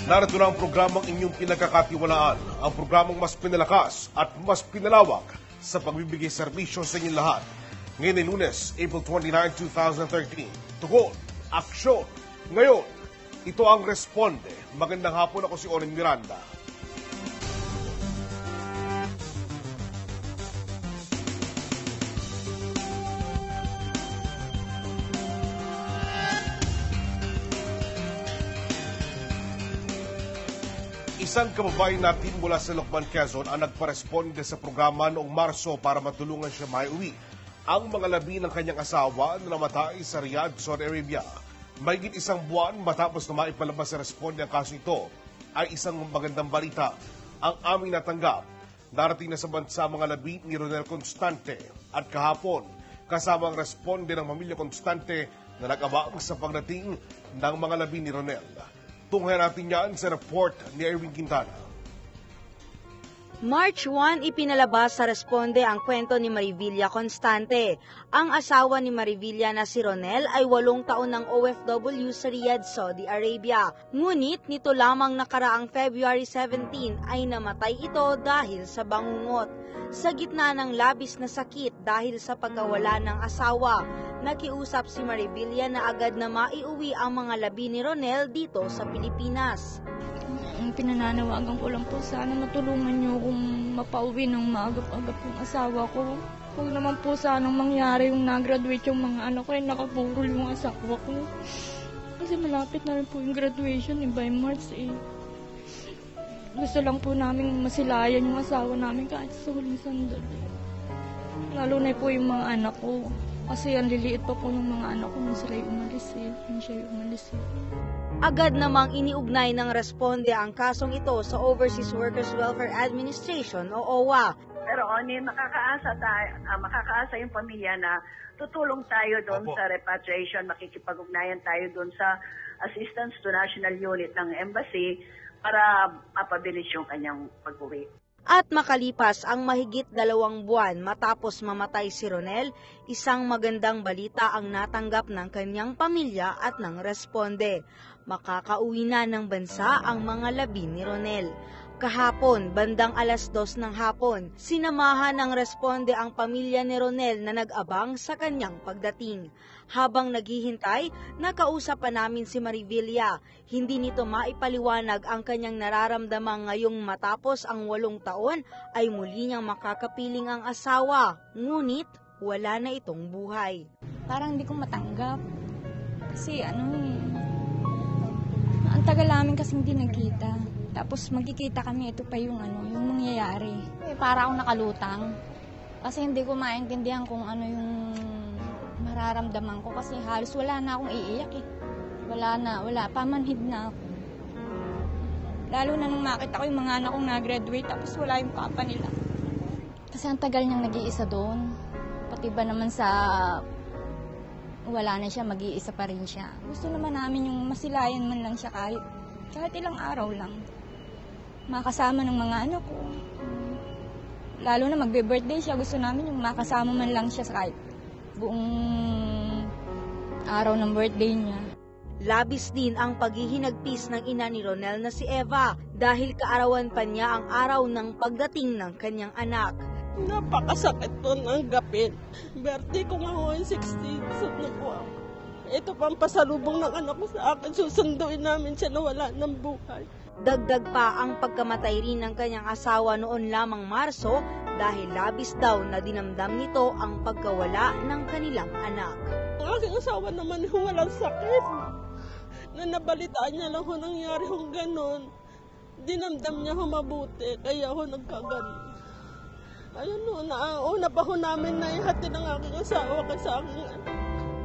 Narito na ang programang inyong pinagkakatiwalaan, ang programang mas pinalakas at mas pinalawak sa pagbibigay serbisyo sa inyong lahat. Ngayon ay Lunes, April 29, 2013. Tugon, aksyon. Ngayon, ito ang Responde. Magandang hapon, ako si Oren Miranda. Isang kababayan natin mula sa Lokban, Quezon ang nagparesponde sa programa noong Marso para matulungan siya maiuwi ang mga labi ng kanyang asawa na namatay sa Riyadh, Saudi Arabia. Mahigit isang buwan matapos na maipalabas sa responde ang kaso ito, ay isang magandang balita ang aming natanggap. Darating na sa bansa mga labi ni Ronel Constante at kahapon kasama ang responde ng pamilya Constante na nag-abang sa pagdating ng mga labi ni Ronel. Tunghayan natin yan sa report ni Erwin Quintana. March 1, ipinalabas sa responde ang kwento ni Marivilla Constante. Ang asawa ni Marivilla na si Ronel ay 8 taon ng OFW sa Riyadh, Saudi Arabia. Ngunit nito lamang nakaraang February 17 ay namatay ito dahil sa bangungot. Sa gitna ng labis na sakit dahil sa pagkawala ng asawa, nakiusap si Marivilla na agad na maiuwi ang mga labi ni Ronel dito sa Pilipinas. Pinananawagan ko lang po, sana matulungan niyo kung mapauwi ng maagap-agap yung asawa ko. Huwag naman po sanang mangyari yung nag-graduate yung mga anak ko, ay nakapurol yung asawa ko. Kasi malapit na rin po yung graduation by March eh. Gusto lang po namin masilayan yung asawa namin kahit sa huling sandali. Lalo na po yung mga anak ko. Kasi ang liliit pa po yung mga anak ko nung sila yung umalis eh. Nung siya yung umalis eh. Agad namang iniugnay ng responde ang kasong ito sa Overseas Workers Welfare Administration o OWA. Pero makakaasa yung pamilya na tutulong tayo doon sa repatriation, makikipag-ugnayan tayo doon sa Assistance to National Unit ng Embassy para mapabilis yung kanyang pag-uwi. At makalipas ang mahigit 2 buwan matapos mamatay si Ronel, isang magandang balita ang natanggap ng kanyang pamilya at ng responde. Makakauwi na ng bansa ang mga labi ni Ronel. Kahapon, bandang 2:00 ng hapon, sinamahan ng responde ang pamilya ni Ronel na nag-abang sa kanyang pagdating. Habang naghihintay, nakausap pa namin si Marivilla. Hindi nito maipaliwanag ang kanyang nararamdaman ngayong matapos ang 8 taon ay muli niyang makakapiling ang asawa. Ngunit, wala na itong buhay. Parang hindi ko matanggap. Kasi ang tagal namin kasi hindi nagkita. Tapos magkikita kami, ito pa yung yung mangyayari. Para akong nakalutang. Kasi hindi ko maintindihan kung ano yung mararamdaman ko. Kasi halos wala na akong iiyak eh. Wala. Pamanhid na ako. Lalo na nung makita ko yung mga anak kong na-graduate, tapos wala yung papa nila. Kasi ang tagal niyang nag-iisa doon. Pati ba naman sa wala na siya, mag-iisa pa rin siya. Gusto naman namin yung masilayan man lang siya kahit ilang araw lang. Makasama ng mga anak ko. Lalo na magbe-birthday siya, gusto namin yung makasama man lang siya kahit buong araw ng birthday niya. Labis din ang paghihinagpis ng ina ni Ronel na si Eva dahil kaarawan pa niya ang araw ng pagdating ng kanyang anak. Napakasakit po ng gapin. Birthday ko nga ho, 60. Na po ako. Ito pang pasalubong ng anak ko sa akin. Susunduin namin siya na wala ng buhay. Dagdag pa ang pagkamatay rin ng kanyang asawa noon lamang Marso dahil labis daw na dinamdam nito ang pagkawala ng kanilang anak. Ang aking asawa naman walang sakit. Na nabalitaan niya lang ho nangyari hong ganon. Dinamdam niya ho mabuti. Kaya ho nagkaganon. Ayun ho, una pa ho namin na ihatid ng aking asawa sa aking anak.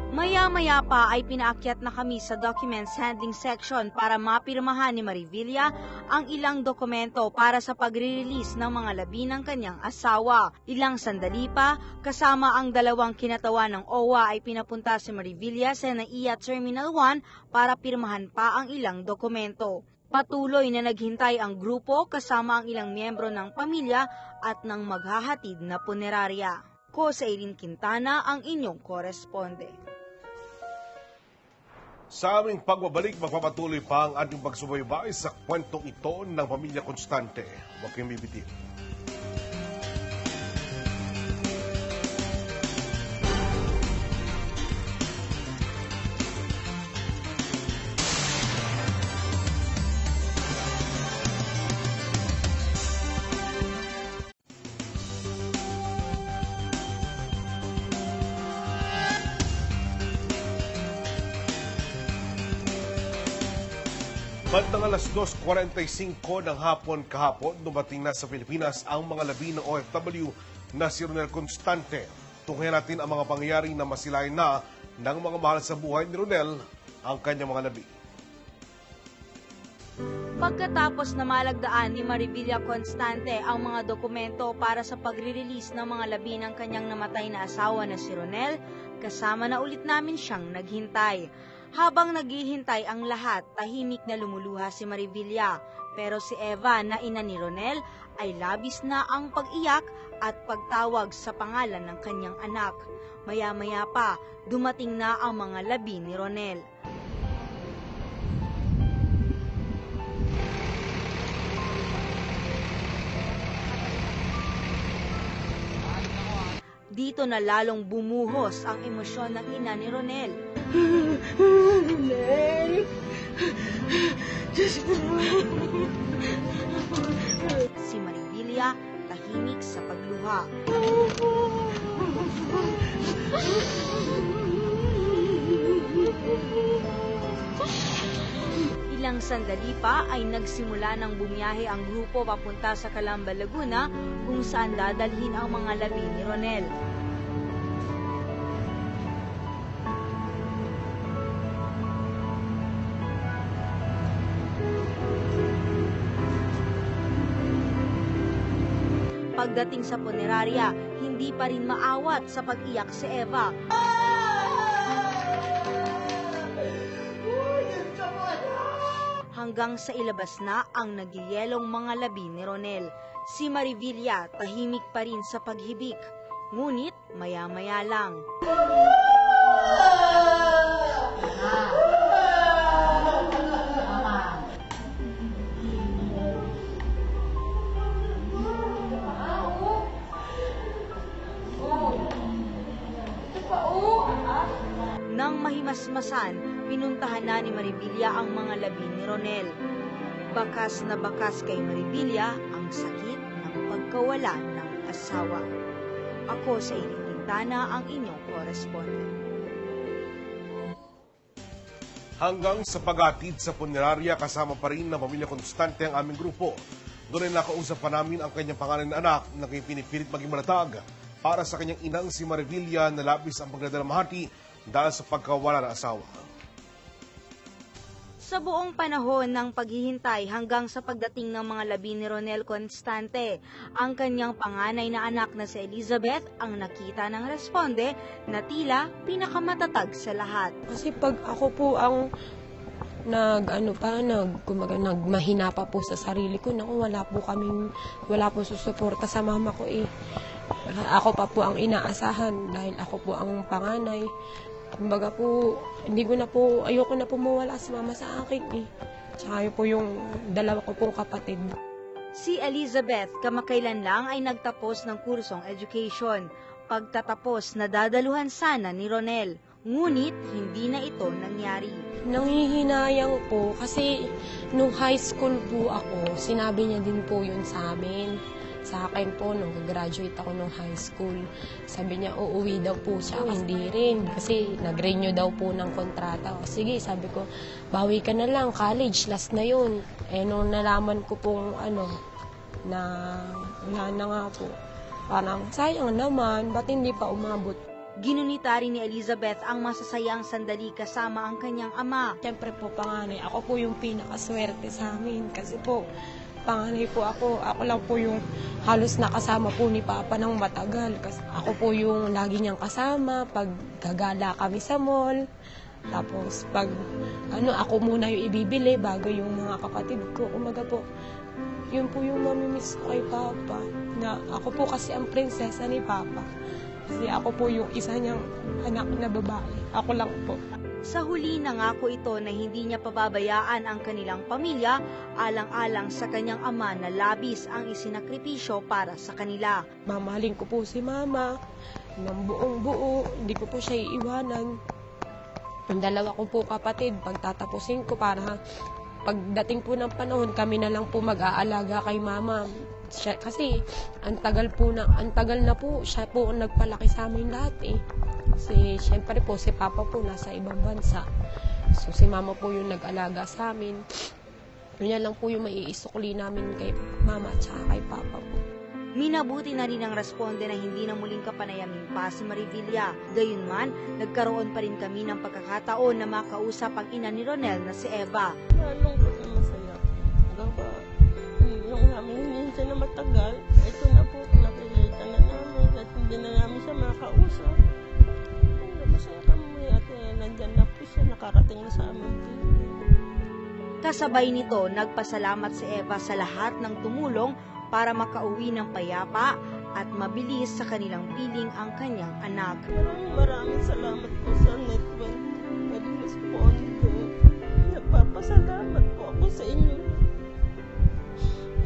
Maya-maya pa ay pinaakyat na kami sa documents handling section para mapirmahan ni Marivilla ang ilang dokumento para sa pagre-release ng mga labi ng kanyang asawa. Ilang sandali pa, kasama ang 2 kinatawan ng OWA ay pinapunta si Marivilla sa NAIA Terminal 1 para pirmahan pa ang ilang dokumento. Patuloy na naghintay ang grupo kasama ang ilang miyembro ng pamilya at ng maghahatid na punerarya. Ko sa Erwin Quintana ang inyong koresponde. Sa aming pagbabalik, magpapatuloy pa ang ating pagsubaybay sa kwentong ito ng Pamilya Constante. Huwag kayong bibitin. Bandang alas 2:45 ng hapon kahapon, dumating na sa Pilipinas ang mga labi ng OFW na si Ronel Constante. Tunghayan natin ang mga pangyayari na masilayan na ng mga mahal sa buhay ni Ronel ang kanyang mga labi. Pagkatapos na malagdaan ni Marivilla Constante ang mga dokumento para sa pagre-release ng mga labi ng kanyang namatay na asawa na si Ronel, kasama na ulit namin siyang naghintay. Habang naghihintay ang lahat, tahimik na lumuluha si Marivilla. Pero si Eva na ina ni Ronel ay labis na ang pag-iyak at pagtawag sa pangalan ng kanyang anak. Maya-maya pa, dumating na ang mga labi ni Ronel. Dito na lalong bumuhos ang emosyon ng ina ni Ronel. Si Marivilla tahimik sa pagluha. Ilang sandali pa ay nagsimula ng bumiyahe ang grupo papunta sa Calamba, Laguna kung saan dadalhin ang mga labi ni Ronel. Pagdating sa punerarya, hindi pa rin maawat sa pag-iyak si Eva. Hanggang sa ilabas na ang nagyayelong mga labi ni Ronel. Si Marivilla tahimik pa rin sa paghibik, ngunit maya-maya lang. Nang mahimasmasan, pinuntahan na ni Marivilla ang mga labi ni Ronel. Bakas na bakas kay Marivilla ang sakit ng pagkawala ng asawa. Ako sa Iling Quintana, ang inyong correspondent. Hanggang sa pag-atid sa punerarya, kasama pa rin ng Pamilya Constante ang aming grupo. Doon ay nakausap pa namin ang kanyang pangalan na anak na pinipilit maging malatag para sa kanyang inang si Marivilla na labis ang pagdadalamhati dahil sa pagkawala ng asawa. Sa buong panahon ng paghihintay hanggang sa pagdating ng mga labi ni Ronel Constante, ang kanyang panganay na anak na si Elizabeth ang nakita ng responde na tila pinakamatatag sa lahat. Kasi pag ako po ang nagmahina pa po sa sarili ko, wala po susuporta sa mama ko eh. Ako pa po ang inaasahan dahil ako po ang panganay. Kumbaga po, ayoko na po mawala si mama sa akin eh. Tsaka po yung dalawa ko pong kapatid. Si Elizabeth kamakailan lang ay nagtapos ng kursong education. Pagtatapos, nadadaluhan sana ni Ronel. Ngunit hindi na ito nangyari. Nanghihinayang po kasi nung high school po ako, sinabi niya din po yun sa amin. Sa akin po, nung graduate ako nung high school, sabi niya, uuwi daw po siya. Hindi rin, kasi nag-renew daw po ng kontrata. O, sige, sabi ko, bawi ka na lang, college, last na yun. Eh, nung nalaman ko pong, na wala na nga po, parang sayang naman, ba't hindi pa umabot? Ginunita rin ni Elizabeth ang masasayang sandali kasama ang kanyang ama. Siyempre po, panganay, ako po yung pinakaswerte sa amin, kasi po, panganay po ako lang po yung halos nakasama po ni Papa ng matagal. Kasi ako po yung lagi niyang kasama pag gagala kami sa mall. Tapos pag ako muna yung ibibili bago yung mga kapatid ko. Umaga po, yun po yung mamimiss ko kay Papa. Na ako po kasi ang prinsesa ni Papa. Kasi ako po yung isa niyang anak na babae. Ako lang po. Sa huli, nangako ito na hindi niya pababayaan ang kanilang pamilya alang-alang sa kanyang ama na labis ang isinakripisyo para sa kanila. Mamahalin ko po si mama ng buong buo. Hindi ko po siya iiwanan. Ang dalawa ko po kapatid, pagtatapusin ko para pagdating po ng panahon, kami na lang po mag-aalaga kay mama. Kasi ang tagal na po, siya po ang nagpalaki sa amin lahat eh. Kasi syempre po si papa po nasa ibang bansa. So si mama po yung nag-alaga sa amin. Yun lang po yung maiisukli namin kay mama at saka kay papa po. Minabuti na rin ang responde na hindi na muling kapanayamin pa si Marivilla. Gayunman, nagkaroon pa rin kami ng pagkakataon na makausap ang ina ni Ronel na si Eva. Malungkot na masaya. Gawa, yung namin hininsa na matagal, ito na po, nakikita na namin at hindi na namin siya makausap. Masaya kami at nandyan na po siya, nakarating na sa amin. Kasabay nito, nagpasalamat si Eva sa lahat ng tumulong para makauwi ng payapa at mabilis sa kanilang piling ang kanyang anak. Maraming salamat po sa network at responde. Nagpapasalamat po ako sa inyo.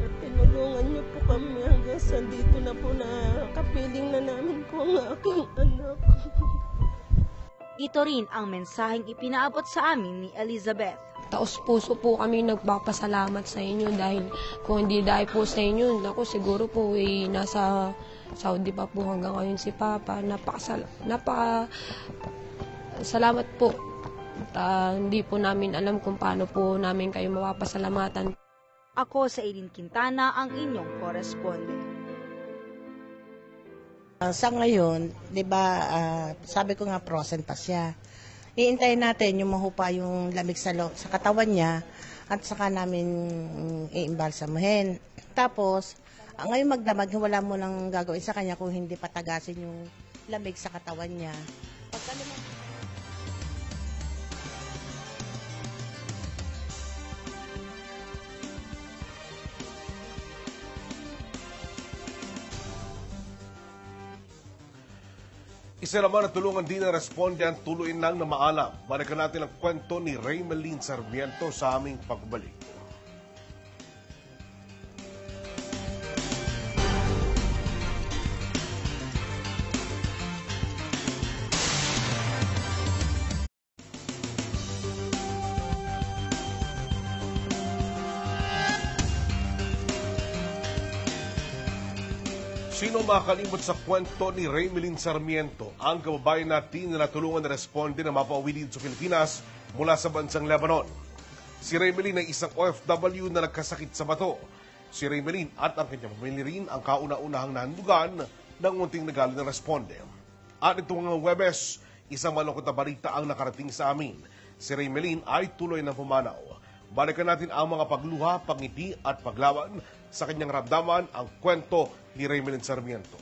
At tinulungan niyo po kami hanggang sa dito na po na kapiling na namin po ang aking anak. Ito rin ang mensaheng ipinaabot sa amin ni Elizabeth. Taos puso po kami nagpapasalamat sa inyo dahil kung hindi dahil po sa inyo, ako siguro po nasa Saudi pa po hanggang ngayon si Papa. Salamat po. Hindi po namin alam kung paano po namin kayo mapapasalamatan. Ako sa Eileen Quintana, ang inyong koresponde. Sa ngayon, 'di ba, sabi ko nga frozen pa siya. Iintayin natin yung mahupa yung lamig sa katawan niya at saka namin iimbalsamuhin. Tapos, ngayon magdamag, wala mo nang gagawin sa kanya kung hindi patagasin yung lamig sa katawan niya. Pagka Isa naman na tulungan din ng responde ang tuloy nang na maalam. Balikan natin ang kwento ni Raymeline Sarmiento sa aming pagbalik. Sino makakalimot sa kwento ni Raymeline Sarmiento, ang kababayan natin na natulungan na responde na mapauwi dito sa Pilipinas mula sa bansang Lebanon. Si Raymeline ay isang OFW na nagkasakit sa bato. Si Raymeline at ang kanyang pamilya rin ang kauna-unahang nahandugan ng munting nagaling na responde. At itong Huwebes, isang malungkot na balita ang nakarating sa amin. Si Raymeline ay tuloy na pumanaw. Balikan natin ang mga pagluha, pangiti at paglaban sa kanyang ramdaman, ang kwento ni Raymeline Sarmiento.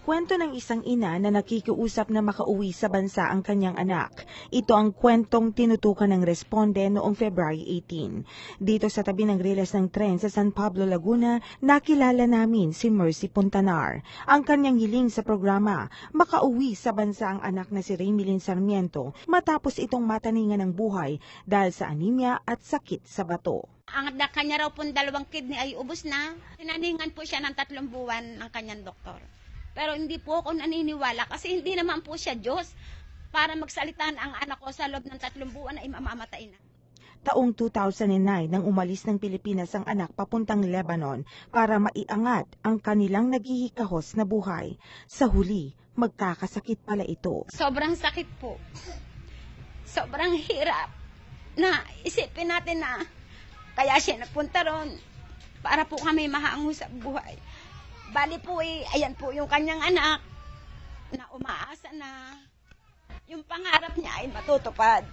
Kwento ng isang ina na nakikiusap na makauwi sa bansa ang kanyang anak. Ito ang kwentong tinutukan ng responde noong February 18. Dito sa tabi ng riles ng tren sa San Pablo, Laguna, nakilala namin si Mercy Puntanar. Ang kanyang hiling sa programa, makauwi sa bansa ang anak na si Raymeline Sarmiento matapos itong mataningan ng buhay dahil sa anemia at sakit sa bato. Ang kanya raw pong 2 kidney ay ubos na. Tinaningan po siya ng 3 buwan ng kanyang doktor. Pero hindi po ako naniniwala kasi hindi naman po siya Diyos para magsalitaan ang anak ko sa loob ng 3 buwan ay mamamatay na. Taong 2009 nang umalis ng Pilipinas ang anak papuntang Lebanon para maiangat ang kanilang naghihikahos na buhay. Sa huli, magkakasakit pala ito. Sobrang sakit po. Sobrang hirap na isipin natin na kaya siya napunta ron para po kami mahango sa buhay. Bali po ayan po yung kanyang anak na umaasa na yung pangarap niya ay matutupad.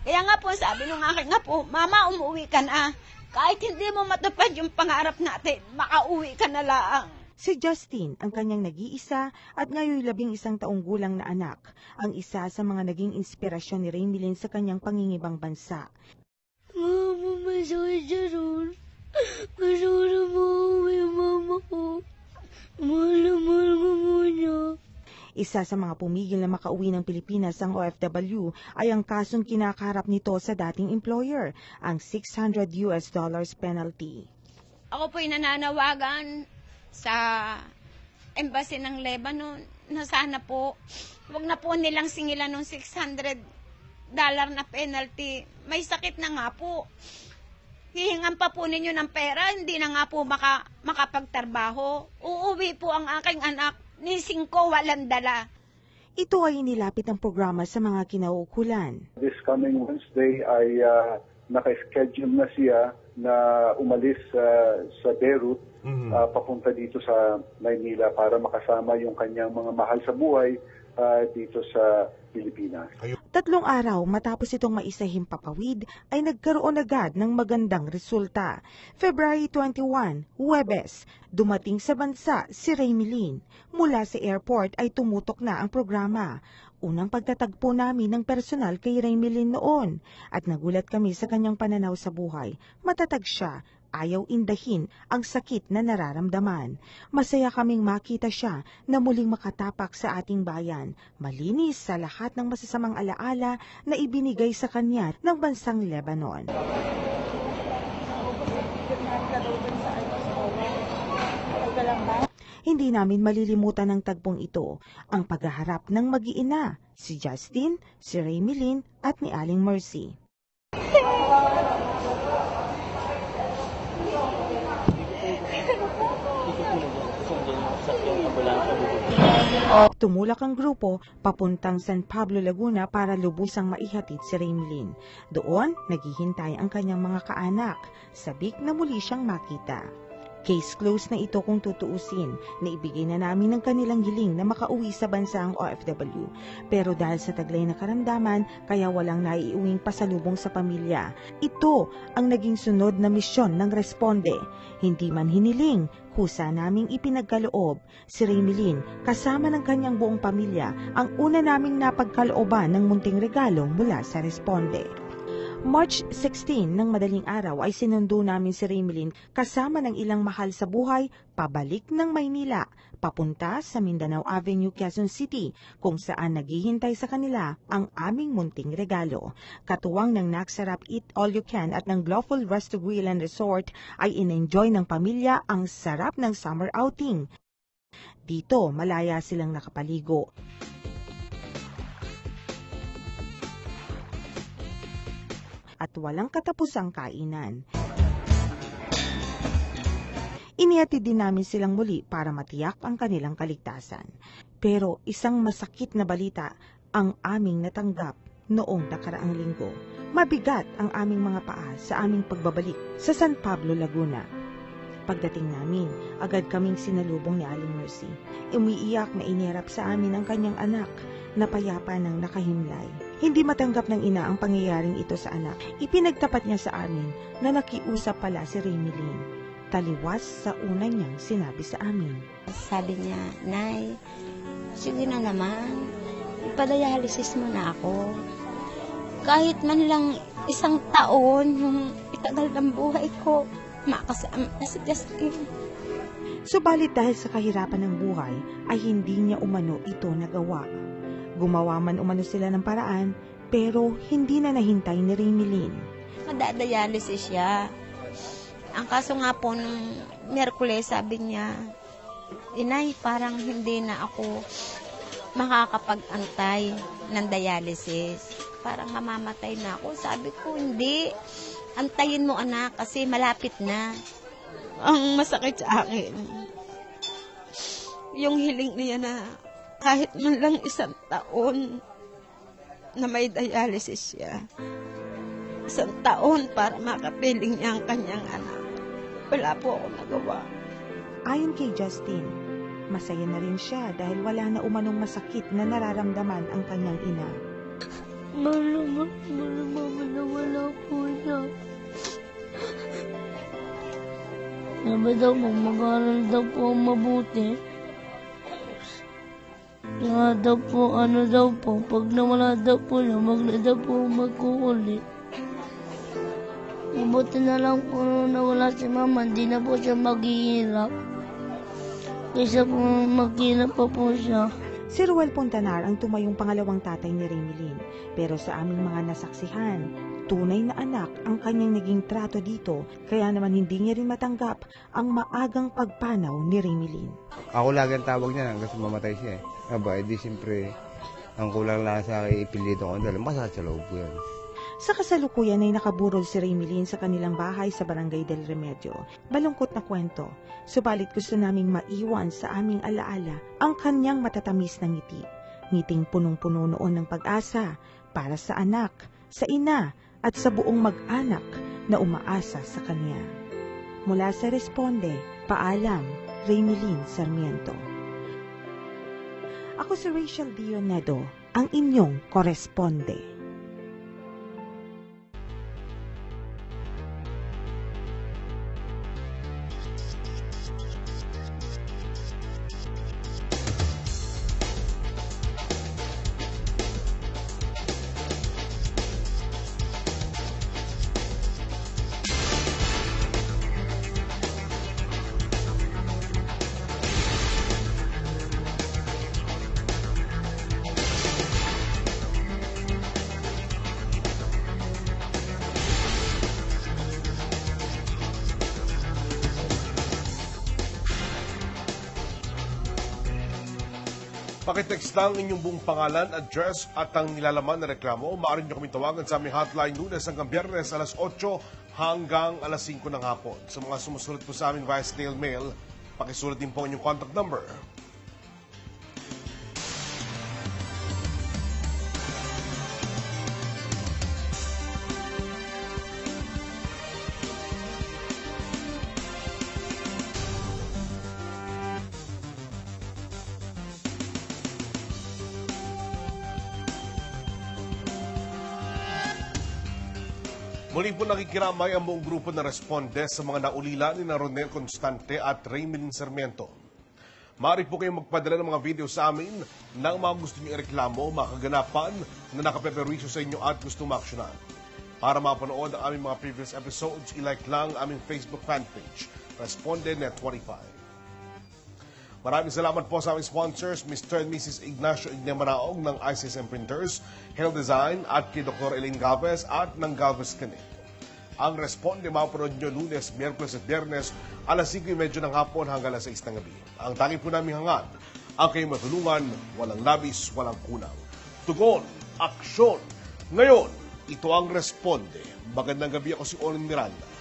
Kaya nga po sabi nung akin nga po, Mama, umuwi ka na. Kahit hindi mo matupad yung pangarap natin, makauwi ka na lang. Si Justin, ang kanyang nag-iisa at ngayon 11 taong gulang na anak, ang isa sa mga naging inspirasyon ni Raymeline sa kanyang pangingibang bansa. Mama, masakit siya ron. Gusto ko na mauwi, Mama ko. Mahal ko po siya. Isa sa mga pumigil na makauwi ng Pilipinas ang OFW ay ang kasong kinakaharap nito sa dating employer, ang $600 penalty. Ako po'y nananawagan sa embassy ng Lebanon na sana po, wag na po nilang singilan ng $600 na penalty. May sakit na nga po. Hihingan pa po ninyo ng pera, hindi na nga po makapagtrabaho. Uuwi po ang aking anak, ni 5 walang dala. Ito ay inilapit ng programa sa mga kinaukulan. This coming Wednesday ay naka-schedule na siya na umalis sa Beirut papunta dito sa Maynila para makasama yung kanyang mga mahal sa buhay dito sa Pilipinas. 3 araw matapos itong maisahing papawid ay nagkaroon agad ng magandang resulta. February 21, Huwebes, dumating sa bansa si Raymilin. Mula sa airport ay tumutok na ang programa. Unang pagtatagpo namin ng personal kay Raymilin noon at nagulat kami sa kanyang pananaw sa buhay. Matatag siya. Ayaw indahin ang sakit na nararamdaman. Masaya kaming makita siya na muling makatapak sa ating bayan, malinis sa lahat ng masasamang alaala na ibinigay sa kanya ng bansang Lebanon. Hindi namin malilimutan ng tagpong ito, ang paghaharap ng mag-iina, si Justin, si Raymilin at ni Aling Mercy. Tumulak ang grupo papuntang San Pablo, Laguna para lubusang maihatid si Raymilin. Doon, naghihintay ang kanyang mga kaanak. Sabik na muli siyang makita. Case closed na ito kung tutuusin. Naibigay na namin ang kanilang hiling na makauwi sa bansang OFW. Pero dahil sa taglay na karamdaman, kaya walang naiuwing pasalubong sa pamilya. Ito ang naging sunod na misyon ng Responde. Hindi man hiniling, kusa naming ipinagkaloob. Si Raymilin, kasama ng kanyang buong pamilya, ang una naming napagkalooban ng munting regalo mula sa Responde. March 16 ng madaling araw ay sinundo namin si Raymilin kasama ng ilang mahal sa buhay pabalik ng Maynila, papunta sa Mindanao Avenue, Quezon City, kung saan naghihintay sa kanila ang aming munting regalo. Katuwang ng Nagsarap Eat All You Can at ng Glowful Resto Grill and Resort ay in-enjoy ng pamilya ang sarap ng summer outing. Dito, malaya silang nakapaligo. At walang katapusang kainan. Inihatid din namin silang muli para matiyak ang kanilang kaligtasan. Pero isang masakit na balita ang aming natanggap noong nakaraang linggo. Mabigat ang aming mga paa sa aming pagbabalik sa San Pablo, Laguna. Pagdating namin, agad kaming sinalubong ni Aling Mercy. Umiiyak na inirap sa amin ang kanyang anak na payapa ng nakahimlay. Hindi matanggap ng ina ang pangyayaring ito sa anak. Ipinagtapat niya sa amin na nakiusap pala si Raymilin. Taliwas sa una niyang sinabi sa amin. Sabi niya, Nay, sige na naman, ipadialysis mo na ako. Kahit man lang 1 taon, yung itagal ng buhay ko, makasama si Justin. Subalit dahil sa kahirapan ng buhay, ay hindi niya umano ito nagawa. Gumawa man umano sila ng paraan, pero hindi na nahintay ni Raymilin. Madadialysis siya. Ang kaso nga po, nung Miyerkules, sabi niya, Inay, parang hindi na ako makakapag-antay ng dialysis. Parang mamamatay na ako. Sabi ko, hindi. Antayin mo, anak, kasi malapit na. Ang masakit sa akin, yung hiling niya na kahit man lang 1 taon na may dialysis siya. 1 taon para makapiling niya ang kanyang anak. Wala po ako nagawa. Ayon kay Justin, masaya na rin siya dahil wala na umanong masakit na nararamdaman ang kanyang ina. Malamang na wala po siya. Sabi daw po, mag-aaral daw po mabuti. Nga daw po, pag nawala daw po siya, na daw po magkukulit. Mabuti na lang po na nawala si mama, hindi na po siya maghihirap. kaysa po magkilap pa po siya. Si Ruel Puntanar ang tumayong pangalawang tatay ni Remilyn. Pero sa aming mga nasaksihan, tunay na anak ang kanyang naging trato dito, kaya naman hindi niya rin matanggap ang maagang pagpanaw ni Remilyn. Ako lagi ang tawag niya hanggang sa mamatay siya eh. Aba, edi siyempre, ang kulang lang sa akin, ipilido ko dahil masakit sa loob ko yan. Sa kasalukuyan ay nakaburol si Remilyn sa kanilang bahay sa Barangay del Remedio. Balungkot na kwento, subalit gusto naming maiwan sa aming alaala ang kanyang matatamis na ngiti. Ngiting punong-puno noon ng pag-asa para sa anak, sa ina at sa buong mag-anak na umaasa sa kanya. Mula sa Responde, paalam, Remilyn Sarmiento. Ako si Rachel Dionedo, ang inyong koresponde. Pakitext lang inyong buong pangalan, address at ang nilalaman na reklamo. Maaari nyo kami tawagan sa aming hotline Lunes hanggang Biyernes alas 8 hanggang alas 5 ng hapon. Sa mga sumusunod po sa amin via snail mail, pakisulat din po inyong contact number. Muli po nakikiramay ang buong grupo na Responde sa mga naulila ni Ronel Constante at Remilyn Sarmiento. Maaari po kayong magpadala ng mga video sa amin ng mga gusto niyo ireklamo, mga kaganapan na nakapeperwisyo sa inyo at gusto maaksyonan. Para mapanood ang aming mga previous episodes, ilike lang aming Facebook fanpage, Responde Net 25. Maraming salamat po sa aming sponsors, Mr. and Mrs. Ignacio Ignemanaog ng ICSM Printers, Hail Design at kay Dr. Elaine Galvez at ng Galvez Clinic. Ang Responde mapanood nyo Lunes, Miyerkules at Biyernes alas 5:30 ng hapon hanggang alas 6 ng gabi. Ang tangi po namin hangad, ang kayong matulungan, walang labis, walang kulang. Tugon, aksyon. Ngayon, ito ang Responde. Magandang gabi, ako si Olin Miranda.